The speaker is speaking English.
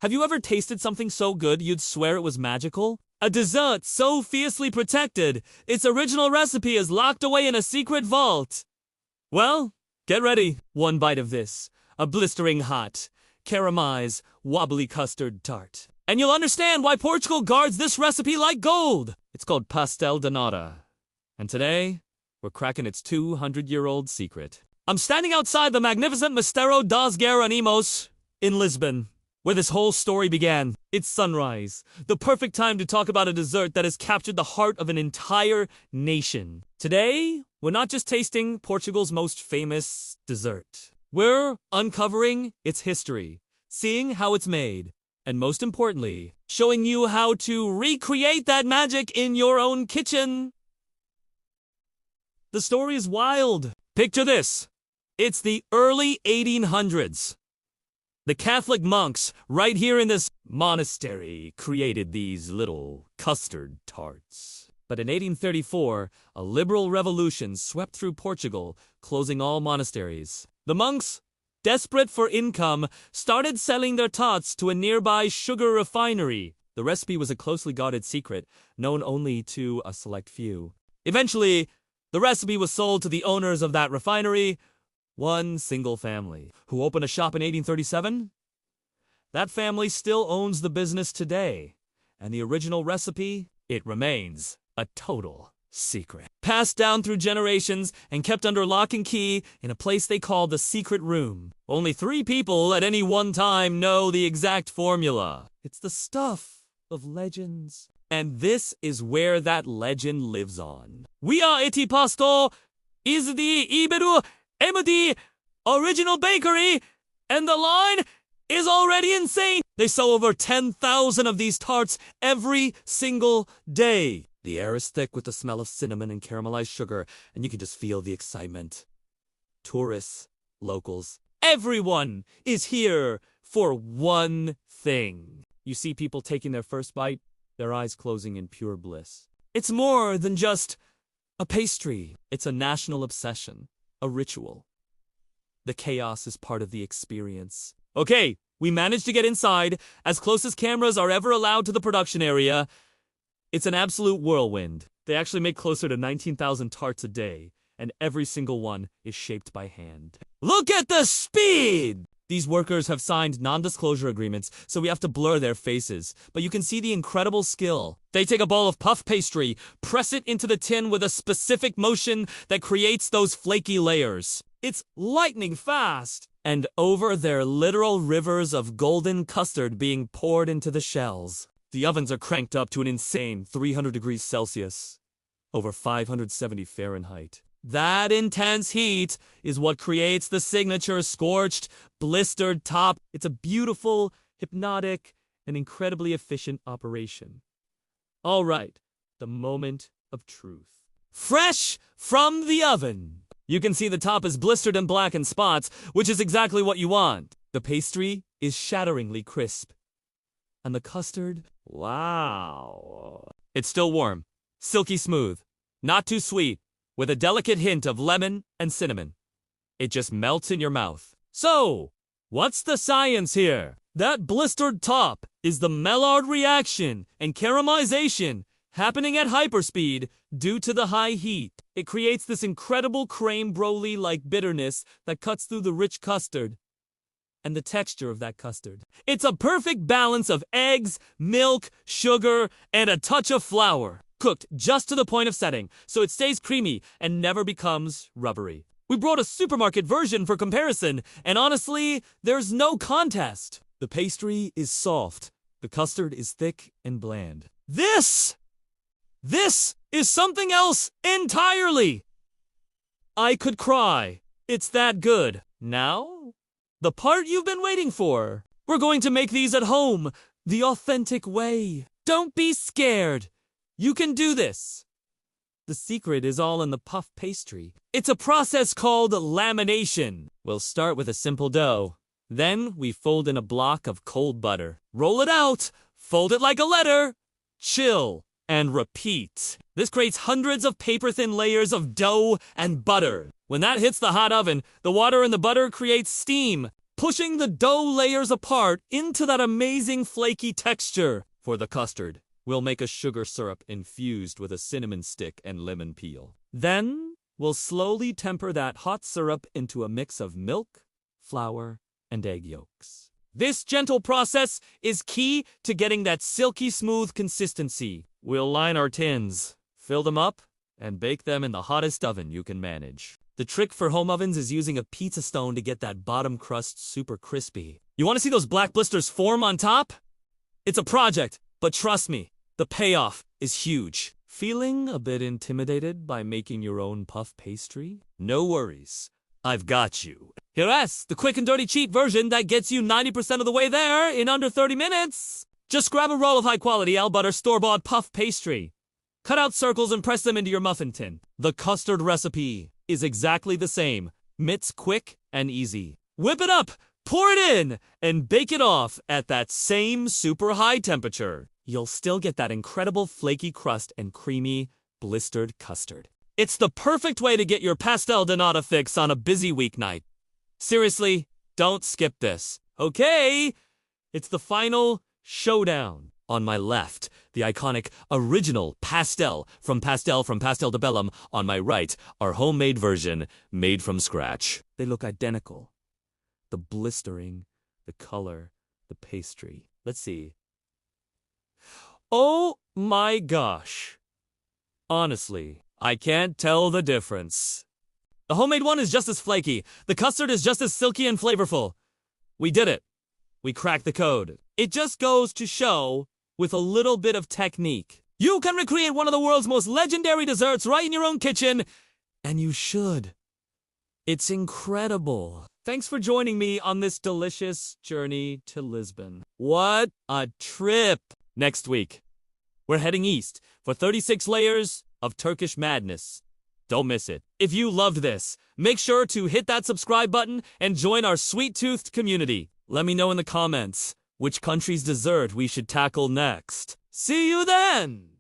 Have you ever tasted something so good you'd swear it was magical? A dessert so fiercely protected, its original recipe is locked away in a secret vault. Well, get ready. One bite of this, a blistering hot, caramelized, wobbly custard tart. And you'll understand why Portugal guards this recipe like gold. It's called Pastéis de Nata. And today, we're cracking its 200-year-old secret. I'm standing outside the magnificent Mosteiro das Geronimos in Lisbon, where this whole story began. It's sunrise, the perfect time to talk about a dessert that has captured the heart of an entire nation. Today, we're not just tasting Portugal's most famous dessert. We're uncovering its history, seeing how it's made, and most importantly, showing you how to recreate that magic in your own kitchen. The story is wild. Picture this. It's the early 1800s. The Catholic monks, right here in this monastery, created these little custard tarts. But in 1834, a liberal revolution swept through Portugal, closing all monasteries. The monks, desperate for income, started selling their tarts to a nearby sugar refinery. The recipe was a closely guarded secret, known only to a select few. Eventually, the recipe was sold to the owners of that refinery, one single family, who opened a shop in 1837. That family still owns the business today, and the original recipe, it remains a total secret. Passed down through generations and kept under lock and key in a place they call the secret room. Only 3 people at any one time know the exact formula. It's the stuff of legends. And this is where that legend lives on. We are iti pasto is the Iberu MD original bakery, and the line is already insane. They sell over 10,000 of these tarts every single day. The air is thick with the smell of cinnamon and caramelized sugar, and you can just feel the excitement. Tourists, locals, everyone is here for one thing. You see people taking their first bite, their eyes closing in pure bliss. It's more than just a pastry. It's a national obsession, a ritual. The chaos is part of the experience. Okay, we managed to get inside, as close as cameras are ever allowed to the production area. It's an absolute whirlwind. They actually make closer to 19,000 tarts a day, and every single one is shaped by hand. Look at the speed! These workers have signed non-disclosure agreements, so we have to blur their faces. But you can see the incredible skill. They take a ball of puff pastry, press it into the tin with a specific motion that creates those flaky layers. It's lightning fast. And over their literal rivers of golden custard being poured into the shells. The ovens are cranked up to an insane 300 degrees Celsius, over 570 Fahrenheit. That intense heat is what creates the signature scorched, blistered top. It's a beautiful, hypnotic, and incredibly efficient operation. All right, the moment of truth. Fresh from the oven. You can see the top is blistered and black in spots, which is exactly what you want. The pastry is shatteringly crisp. And the custard, wow. It's still warm, silky smooth, not too sweet, with a delicate hint of lemon and cinnamon. It just melts in your mouth. So, what's the science here? That blistered top is the Maillard reaction and caramelization happening at hyperspeed due to the high heat. It creates this incredible creme brulee-like bitterness that cuts through the rich custard and the texture of that custard. It's a perfect balance of eggs, milk, sugar, and a touch of flour, cooked just to the point of setting, so it stays creamy and never becomes rubbery. We brought a supermarket version for comparison, and honestly, there's no contest. The pastry is soft. The custard is thick and bland. This is something else entirely. I could cry. It's that good. Now, the part you've been waiting for. We're going to make these at home, the authentic way. Don't be scared. You can do this. The secret is all in the puff pastry. It's a process called lamination. We'll start with a simple dough. Then we fold in a block of cold butter. Roll it out, fold it like a letter, chill, and repeat. This creates hundreds of paper-thin layers of dough and butter. When that hits the hot oven, the water in the butter creates steam. pushing the dough layers apart into that amazing flaky texture. For the custard, we'll make a sugar syrup infused with a cinnamon stick and lemon peel. Then, we'll slowly temper that hot syrup into a mix of milk, flour, and egg yolks. This gentle process is key to getting that silky smooth consistency. We'll line our tins, fill them up, and bake them in the hottest oven you can manage. The trick for home ovens is using a pizza stone to get that bottom crust super crispy. You want to see those black blisters form on top? It's a project, but trust me, the payoff is huge. Feeling a bit intimidated by making your own puff pastry? No worries. I've got you. Here's the quick and dirty cheap version that gets you 90% of the way there in under 30 minutes. Just grab a roll of high-quality all-butter store-bought puff pastry. Cut out circles and press them into your muffin tin. The custard recipe is exactly the same. It's quick and easy. Whip it up, pour it in, and bake it off at that same super high temperature. You'll still get that incredible flaky crust and creamy, blistered custard. It's the perfect way to get your Pastéis de Nata fix on a busy weeknight. Seriously, don't skip this. Okay, it's the final showdown. On my left, the iconic original pastel from Pastéis de Belém. On my right, our homemade version made from scratch. They look identical. The blistering, the color, the pastry. Let's see. Oh my gosh. Honestly, I can't tell the difference. The homemade one is just as flaky. The custard is just as silky and flavorful. We did it. We cracked the code. It just goes to show, with a little bit of technique, you can recreate one of the world's most legendary desserts right in your own kitchen, and you should. It's incredible. Thanks for joining me on this delicious journey to Lisbon. What a trip! Next week, we're heading east for 36 layers of Turkish madness. Don't miss it. If you loved this, make sure to hit that subscribe button and join our sweet-toothed community. Let me know in the comments which country's dessert we should tackle next. See you then!